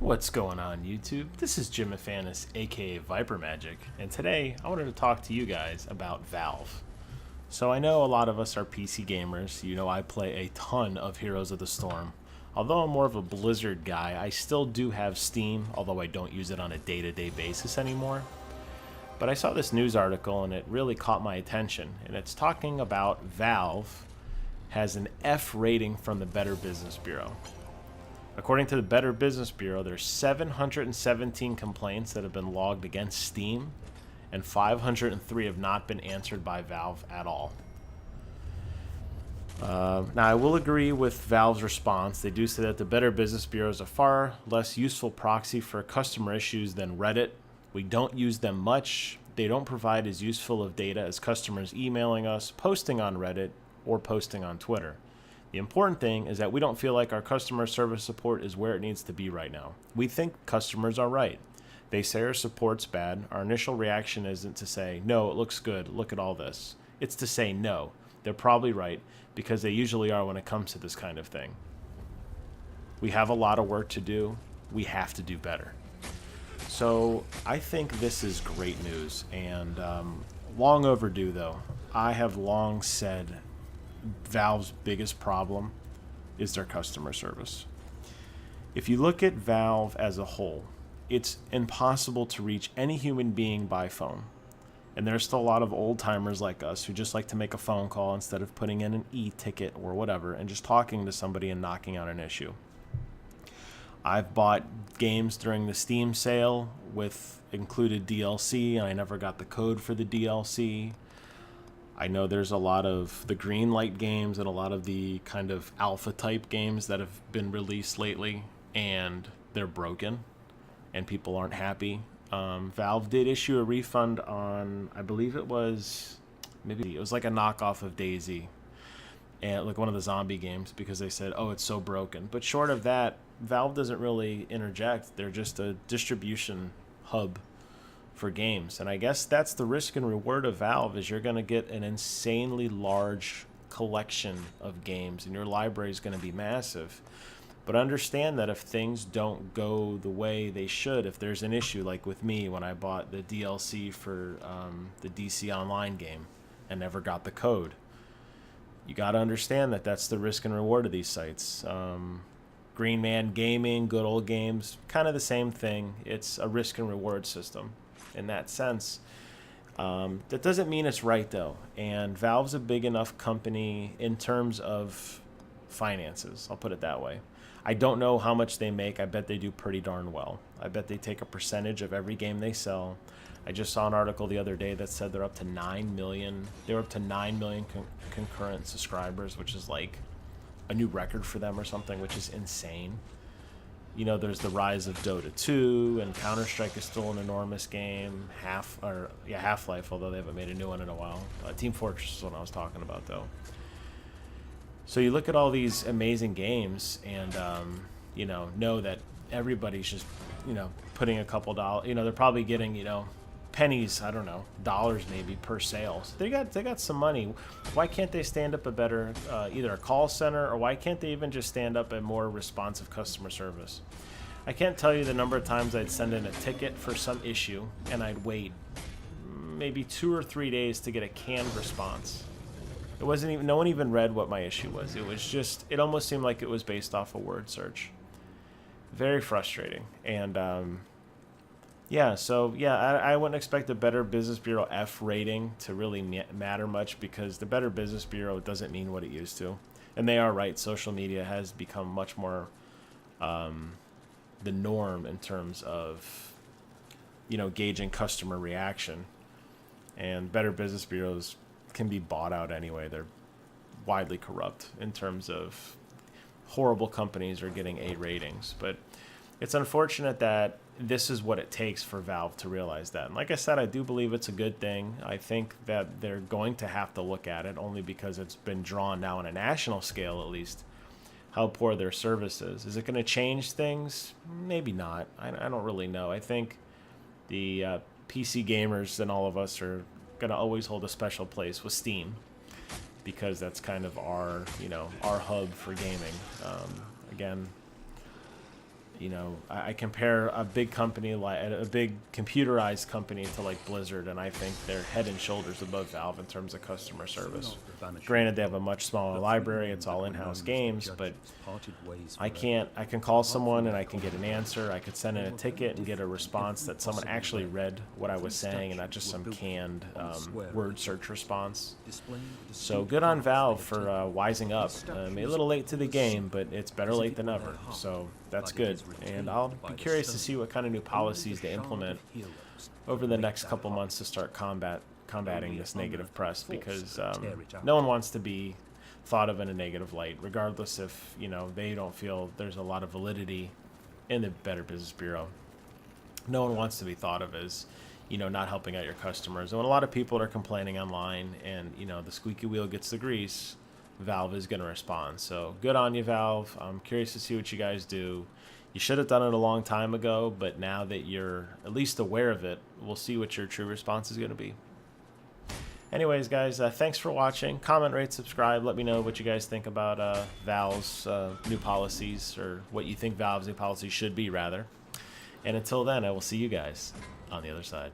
What's going on YouTube? This is Jim Afanis, aka vypermajik, and today I wanted to talk to you guys about Valve. So I know a lot of us are PC gamers. You know I play a ton of Heroes of the Storm. Although I'm more of a Blizzard guy, I still do have Steam, although I don't use it on a day-to-day basis anymore. But I saw this news article and it really caught my attention, and it's talking about Valve has an F rating from the Better Business Bureau. According to the Better Business Bureau, there's 717 complaints that have been logged against Steam, and 503 have not been answered by Valve at all. Now, I will agree with Valve's response. They do say that the Better Business Bureau is a far less useful proxy for customer issues than Reddit. We don't use them much. They don't provide as useful of data as customers emailing us, posting on Reddit, or posting on Twitter. The important thing is that we don't feel like our customer service support is where it needs to be right now. We think customers are right. They say our support's bad. Our initial reaction isn't to say, no, it looks good, look at all this. It's to say, no, they're probably right, because they usually are when it comes to this kind of thing. We have a lot of work to do. We have to do better. So I think this is great news, and long overdue though. I have long said Valve's biggest problem is their customer service. If you look at Valve as a whole, it's impossible to reach any human being by phone. And there's still a lot of old timers like us who just like to make a phone call instead of putting in an e-ticket or whatever and just talking to somebody and knocking out an issue. I've bought games during the Steam sale with included DLC, and I never got the code for the DLC. I know there's a lot of the green light games and a lot of the kind of alpha type games that have been released lately, and they're broken and people aren't happy. Valve did issue a refund on, I believe it was like a knockoff of DayZ, and like one of the zombie games, because they said, oh, it's so broken. But short of that, Valve doesn't really interject. They're just a distribution hub for games, and I guess that's the risk and reward of Valve, is you're going to get an insanely large collection of games and your library is going to be massive. But understand that if things don't go the way they should, if there's an issue, like with me when I bought the DLC for the DC Online game and never got the code, you got to understand that that's the risk and reward of these sites. Green Man Gaming, Good Old Games, kind of the same thing. It's a risk and reward system in that sense. That doesn't mean it's right though, and Valve's a big enough company in terms of finances, I'll put it that way. I don't know how much they make. I bet they do pretty darn well. I bet they take a percentage of every game they sell. I just saw an article the other day that said they're up to 9 million. They're up to 9 million concurrent subscribers, which is like a new record for them or something, which is insane. You know, there's the rise of Dota 2, and Counter-Strike is still an enormous game. Half-Life, although they haven't made a new one in a while. Team Fortress is what I was talking about, though. So you look at all these amazing games, and know that everybody's just, putting a couple dollars. They're probably getting, pennies, I don't know, dollars maybe per sale. So they got some money. Why can't they stand up a better either a call center, or why can't they even just stand up a more responsive customer service? I can't tell you the number of times I'd send in a ticket for some issue and I'd wait maybe 2 or 3 days to get a canned response. It wasn't even, no one even read what my issue was. It was just, it almost seemed like it was based off a word search. Very frustrating. And I wouldn't expect the Better Business Bureau F rating to really matter much, because the Better Business Bureau doesn't mean what it used to. And they are right. Social media has become much more the norm in terms of, gauging customer reaction. And Better Business Bureaus can be bought out anyway. They're widely corrupt in terms of horrible companies are getting A ratings. But it's unfortunate that this is what it takes for Valve to realize that. And like I said, I do believe it's a good thing. I think that they're going to have to look at it, only because it's been drawn now on a national scale, at least, how poor their service is. Is it going to change things? Maybe not. I don't really know. I think the PC gamers and all of us are going to always hold a special place with Steam, because that's kind of our hub for gaming. Again, You know, I compare a big company, like a big computerized company, to like Blizzard, and I think they're head and shoulders above Valve in terms of customer service. Granted, they have a much smaller library, it's all in-house games, but I can call someone and I can get an answer. I could send in a ticket and get a response that someone actually read what I was saying and not just some canned word search response. So good on Valve for wising up. Maybe a little late to the game, but it's better late than never. So that's good. And I'll be curious to see what kind of new policies they implement over the next couple months to start combating this negative press, because no one wants to be thought of in a negative light, regardless if, you know, they don't feel there's a lot of validity in the Better Business Bureau. No one wants to be thought of as, you know, not helping out your customers. And when a lot of people are complaining online and, you know, the squeaky wheel gets the grease, Valve is going to respond. So good on you, Valve. I'm curious to see what you guys do. You should have done it a long time ago, but now that you're at least aware of it, we'll see what your true response is going to be. Anyways, guys, thanks for watching. Comment, rate, subscribe. Let me know what you guys think about Valve's new policies, or what you think Valve's new policies should be, rather. And until then, I will see you guys on the other side.